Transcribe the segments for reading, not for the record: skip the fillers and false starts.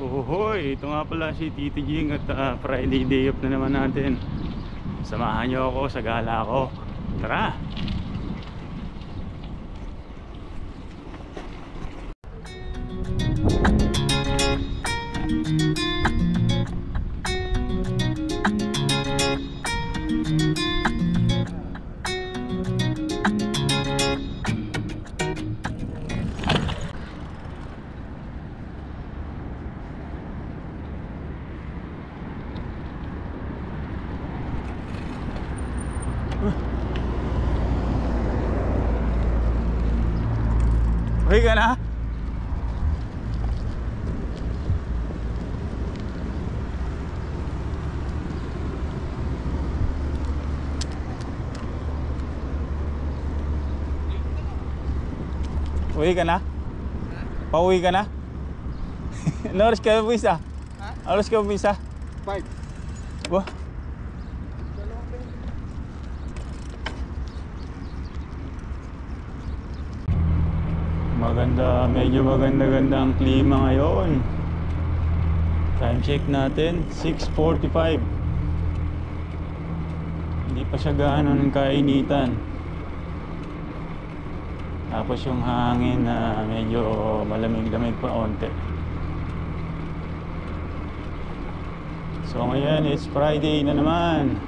Uhoy, ito nga pala si Tito Jing at Friday day off na naman natin. Samahan niyo ako sa gala ko. Tara! Uwi ka na? Uwi ka na? Pauwi ka na? Ano oras ka umisa? Ano oras ka umisa? 5. Wah. Medyo maganda-ganda ang klima ngayon. Time check natin, 6:45. Hindi pa siya gaano ng kainitan. Tapos yung hangin na medyo malamig-lamig pa onte. So ngayon, it's Friday na naman.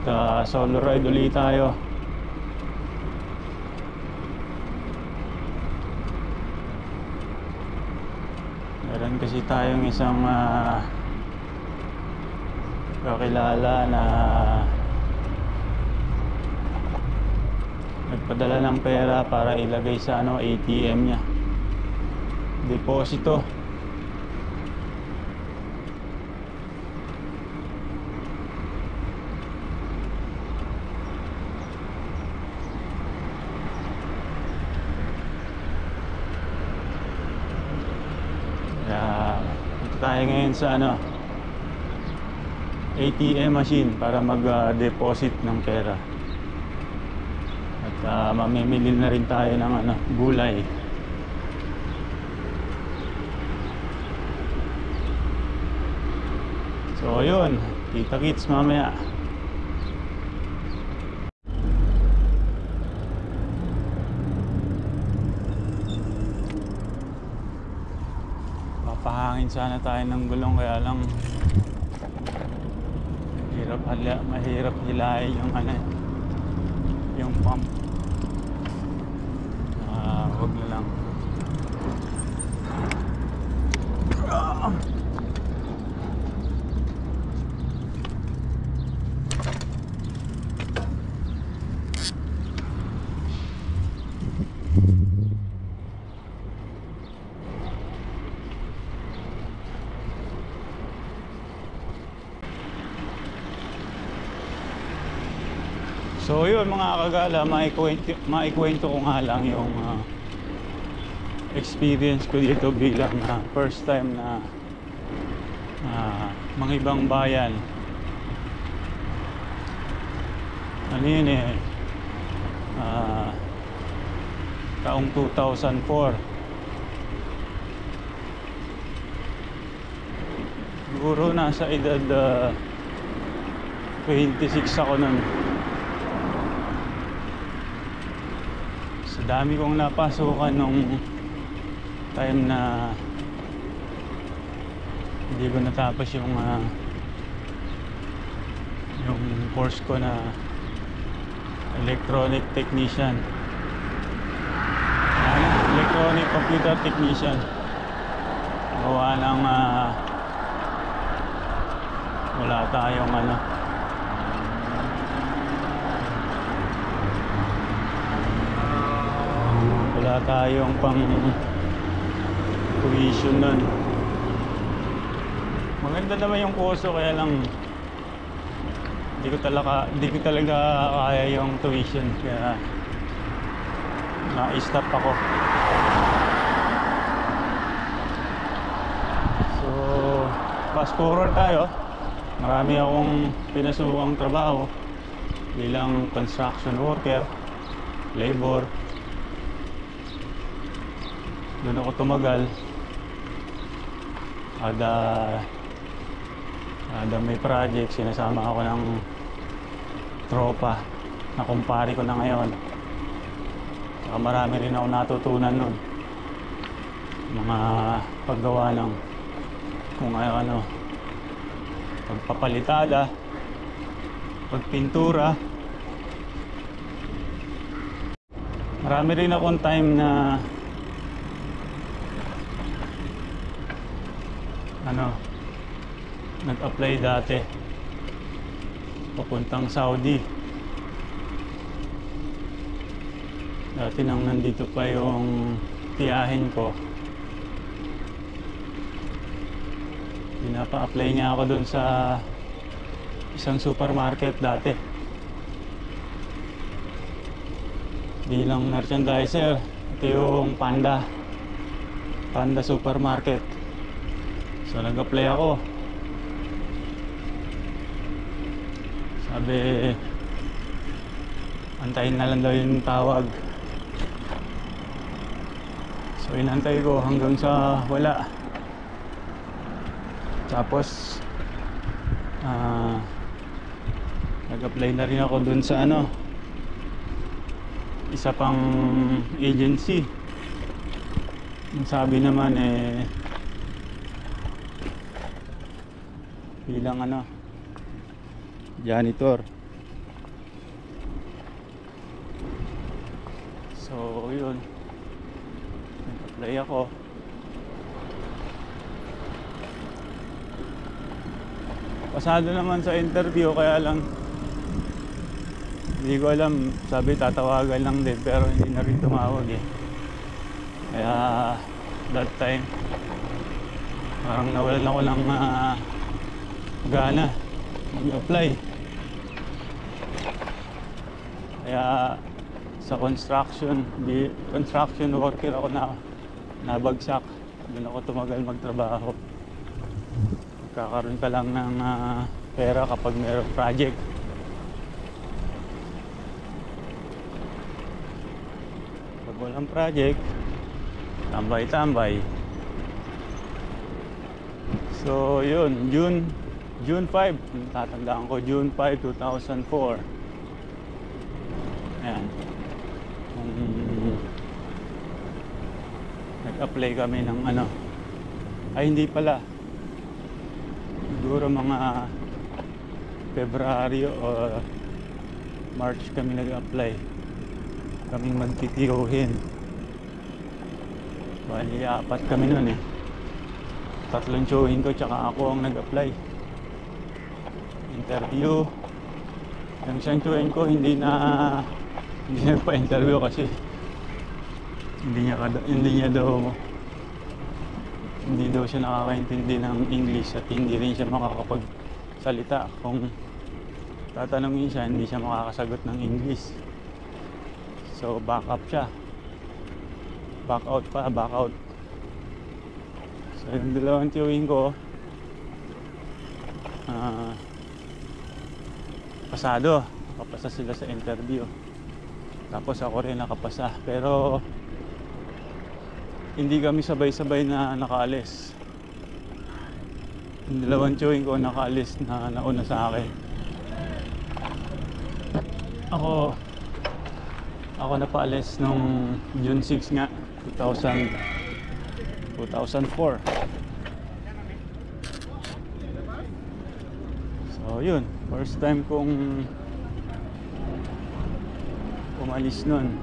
At solo ride ulit tayo. Meron kasi tayong isang kakilala na nagpadala ng pera para ilagay sa ATM niya. Deposito. Tayo ngayon sa ATM machine para mag-deposit ng pera. At mamimili na rin tayo ng gulay. So yun, kita-kits mamaya. Papahangin sana tayo ng gulong, kaya lang mahirap hilahin yung pump. Wag na lang. So yun mga kagala, maikwento ko nga lang yung experience ko dito bilang first time na mga ibang bayan. Ano yun taong 2004. Siguro nasa edad 26 ako nun. Dami kong napasukan nung time na hindi ko natapos yung course ko na electronic technician, electronic computer technician. Gawa ng wala tayong wala tayong pang tuition nun. Maganda naman yung kurso, kaya lang hindi ko talaga kaya yung tuition, kaya na-stop ako. So fast forward tayo. Marami akong pinasukang trabaho bilang construction worker, labor. Doon ako tumagal. Kada may project, sinasama ako ng tropa na kumpare ko na ngayon. Saka marami rin ako natutunan nun. Mga paggawa ng kung ano, pagpapalitada, pagpintura. Marami rin akong time na nag-apply dati papuntang Saudi. Dati nang nandito pa yung tiyahin ko, pinapa-apply niya ako dun sa isang supermarket dati bilang merchandiser. Ito yung Panda Supermarket. So nag-apply ako. Sabi, antayin na lang daw yung tawag. So inantay ko hanggang sa wala. Tapos nag-apply na rin ako dun sa isa pang agency. Yung sabi naman bilang janitor. So yun, nag-apply ako. Pasado naman sa interview, kaya lang hindi ko alam, sabi tatawagan lang din, pero hindi na rin tumawag Kaya that time parang nawalan ako ng gana mag-apply. Kaya sa construction worker ako nabagsak. Doon ako tumagal magtrabaho. Magkakaroon ka lang ng pera kapag mayroong project. Pag walang project, tambay-tambay. So yun, June 5, tatandaan ko, June 5, 2004. Ayan. Nag-apply kami ng ay hindi pala, siguro mga February o March kami nag-apply. Kaming magtitiyuhin. Bali, 4 kami nun 3 tiyuhin ko tsaka ako ang nag-apply. Interview. Yung isang tiyuhin ko hindi nagpa-interview kasi hindi daw siya nakakaintindi ng English at hindi rin siya makakapagsalita. Kung tatanungin siya, hindi siya makakasagot ng English. So back out. So yung dalawang tiyuhin ko pasado, nakapasa sila sa interview. Tapos ako rin nakapasa, pero hindi kami sabay-sabay na nakaalis. Yung dalawang tiyuhin ko nakaalis na nauna sa akin. Ako napaalis nung June 6 nga, 2004. So yun, first time kong umalis nun.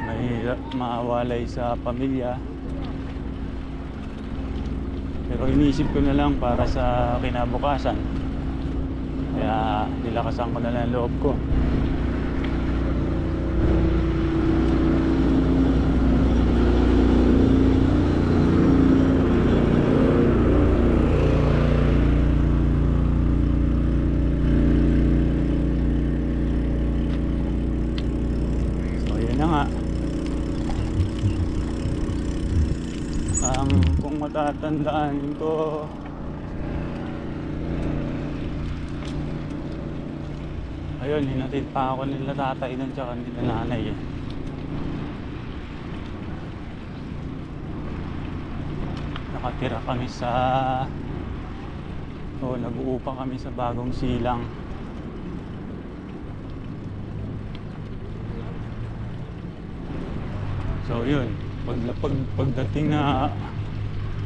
Mahirap mawalay sa pamilya, pero iniisip ko na lang para sa kinabukasan. Kaya nilakasan ko na lang loob ko. So yun na nga. Kung matatandaan ko, ayun, hinatid pa ako nila tatay nun tsaka nila nanay nakatira kami sa nag-uupa kami sa Bagong Silang. So yun, pagdating na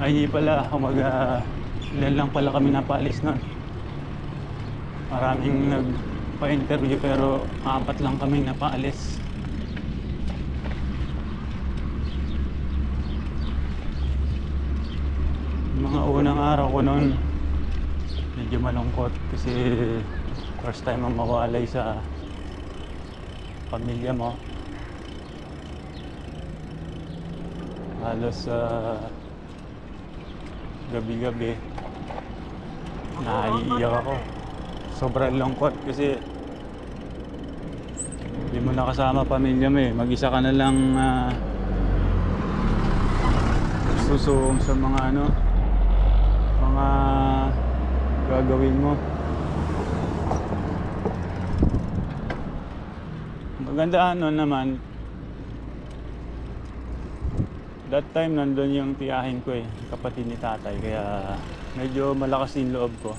ay hindi pala ilan lang pala kami napaalis nun. Maraming nagpa-interview pero 4 lang kami napaalis. Mga unang araw ko nun medyo malungkot kasi first time ang mawalay sa pamilya mo. Halos gabi-gabi naiiyak ako. Sobrang lungkot kasi hindi mo nakasama pamilya mo eh. Mag-isa ka na lang susung sa mga mga gagawin mo. Magandaan nun naman, that time nandun yung tiyahin ko eh, kapatid ni tatay, kaya medyo malakas din loob ko.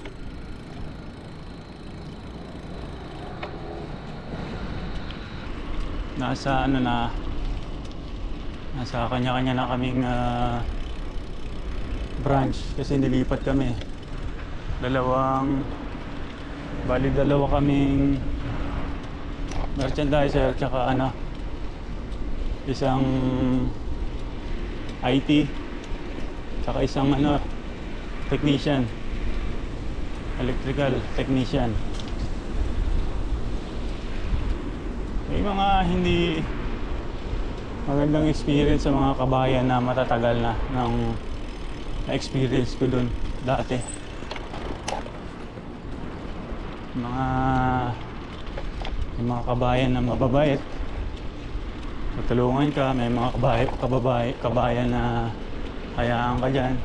Nasa kanya-kanya na kaming branch kasi nilipat kami. Dalawa kaming merchandiser tsaka isang IT tsaka isang technician, electrical technician. May mga hindi magandang experience sa mga kabayan na matatagal na ng experience ko dun dati. May mga kabayan na mababait, tutulungan ka. May mga kabayan na hayaan ka dyan,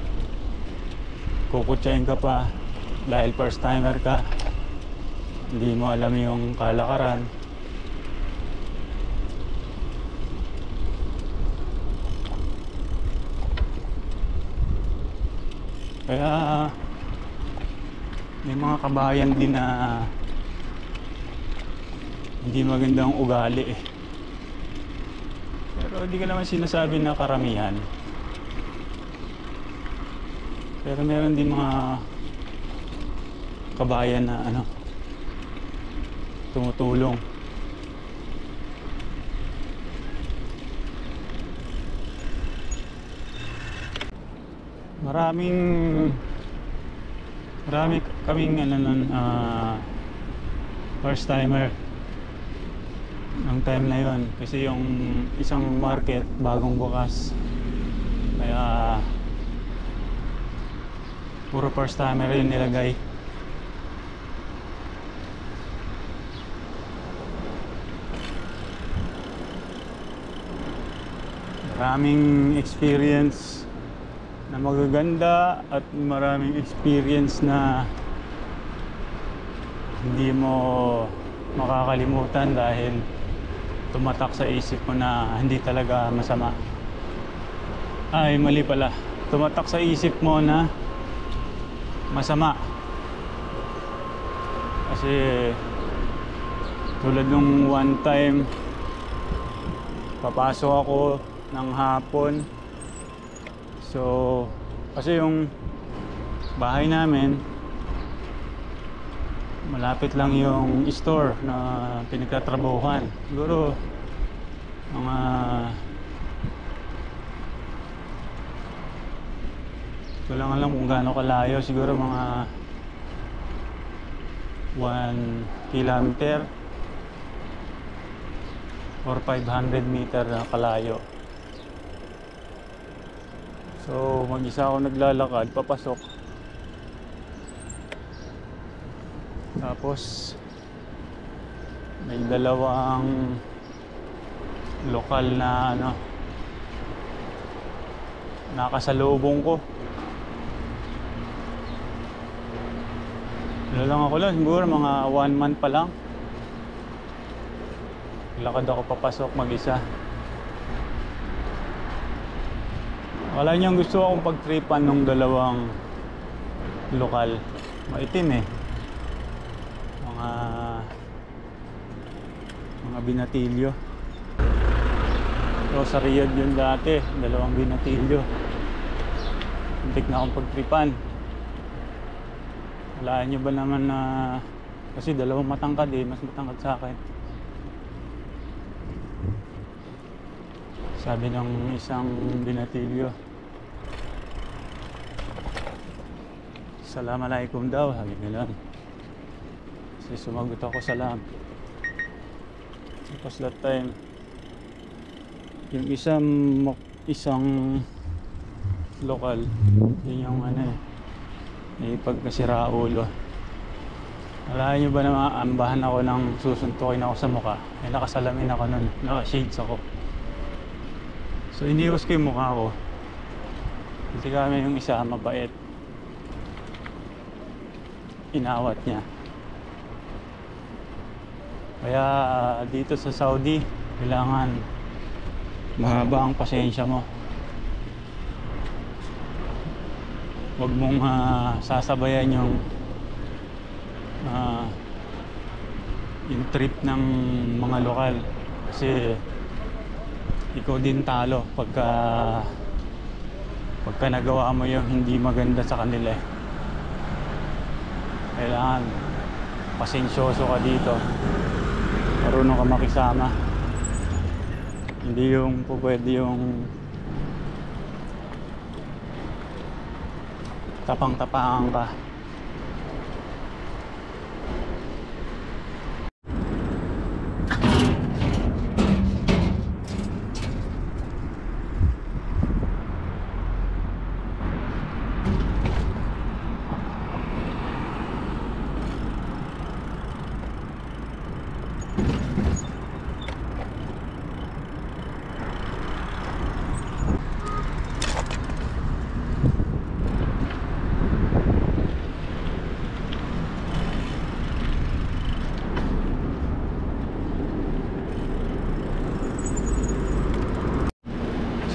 kukutsain ka pa dahil first timer ka, hindi mo alam yung kalakaran. Kaya may mga kabayan din na hindi magandang ugali eh. Pero hindi ko naman sinasabi na karamihan. Pero meron din mga kabayan na tumutulong. Marami kaming first timer ng time na yon kasi yung isang market bagong bukas, kaya puro first timer yun nilagay. Maraming experience na magaganda at maraming experience na hindi mo makakalimutan dahil tumatak sa isip mo na hindi talaga masama. Ay, mali pala. Tumatak sa isip mo na masama. Kasi tulad nung one time, papasok ako ng hapon. So, kasi yung bahay namin, malapit lang yung store na pinagtatrabahuhan. Siguro mga ito lang alam kung gaano kalayo. Siguro mga 1 kilometer or 500 meter na kalayo. So, mag-isa ako naglalakad, papasok. Tapos, may dalawang lokal na nakasalubong ko. Lang ako lang, siguro mga 1 month pa lang. Lakad ako papasok mag-isa. Wala niyang gusto akong pagtripan ng dalawang lokal. Maitim eh. Mga binatilyo. So sa Riyadh yun dati, dalawang binatilyo. Muntik na akong pagtripan. Walaan nyo ba naman na kasi dalawang matangkad eh, mas matangkad sa akin. Sabi ng isang binatilyo, Assalamualaikum daw, sabi nila. Kasi sumagot ako salam. Tapos that time, yung isang lokal, yun yung ano eh, may pagkasira ulo. Alam nyo ba na maambahan ako ng susuntukin ako sa mukha? Eh nakasalamin ako nun, naka-shades ako. So iniwas ko yung mukha ko. Kasi kami yung isa mabait. Inawat niya. Kaya dito sa Saudi, kailangan mahaba ang pasensya mo. Huwag mong sasabayan yung trip ng mga lokal. Kasi ikaw din talo pagka nagawa mo yung hindi maganda sa kanila eh. Kailangan pasensyoso ka dito, marunong ka makisama, hindi yung pwede yung tapang-tapangan ka.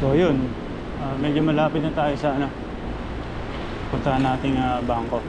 So yun, medyo malapit na tayo sa puntahan nating bangko.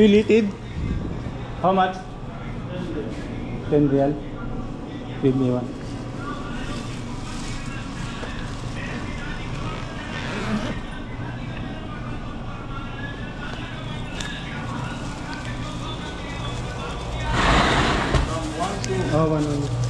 Billeted? How much? 10 real. Give me one. Oh, one only.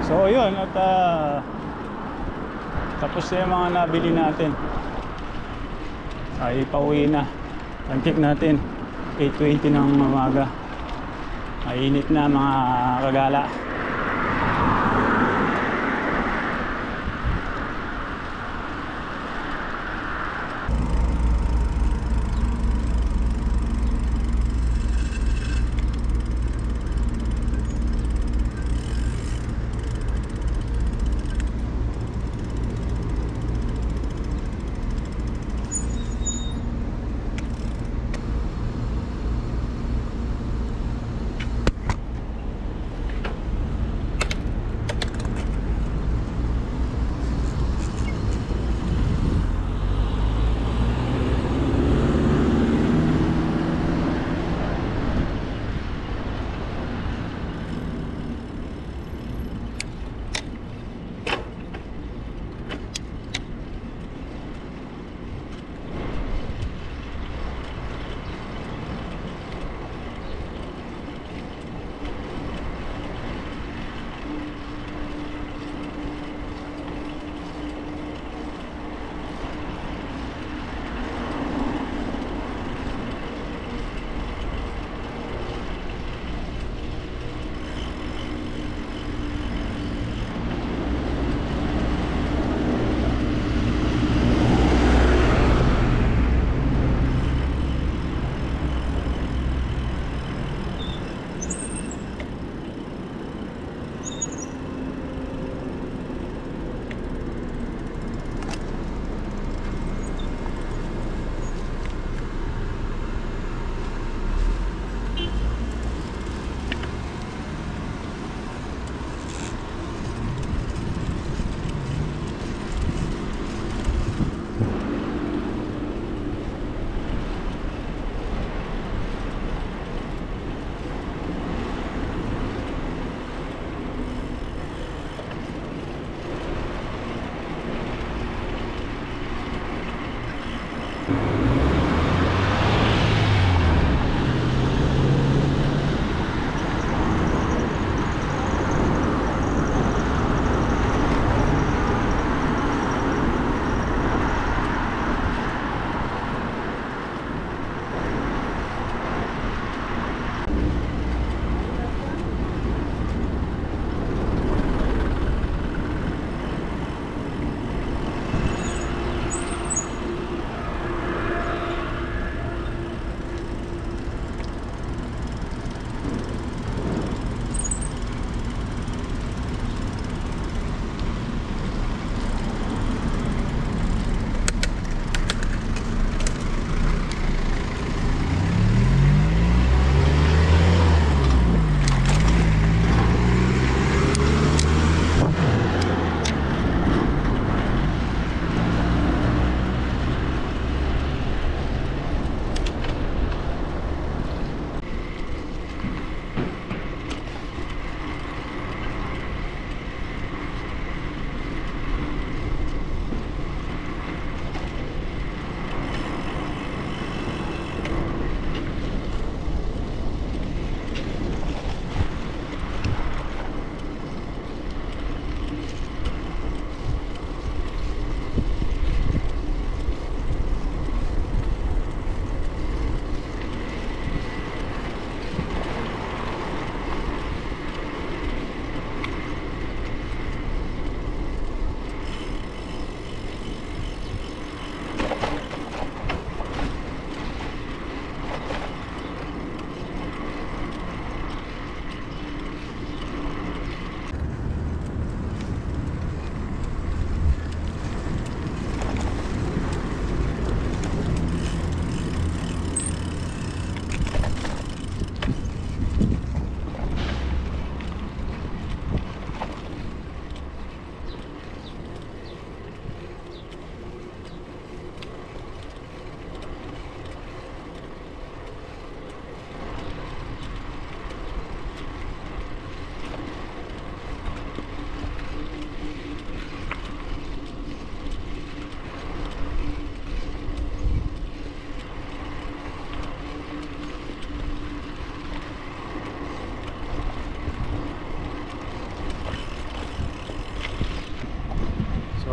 So yun, at tapos na yung mga nabili natin. Ay pauwi na. Time check natin 8:20 ng umaga. Mainit na mga kagala.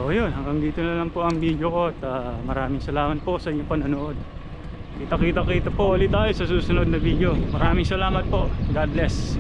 So yun, hanggang dito na lang po ang video ko at maraming salamat po sa inyong panonood. Kita po ulit tayo sa susunod na video. Maraming salamat po. God bless.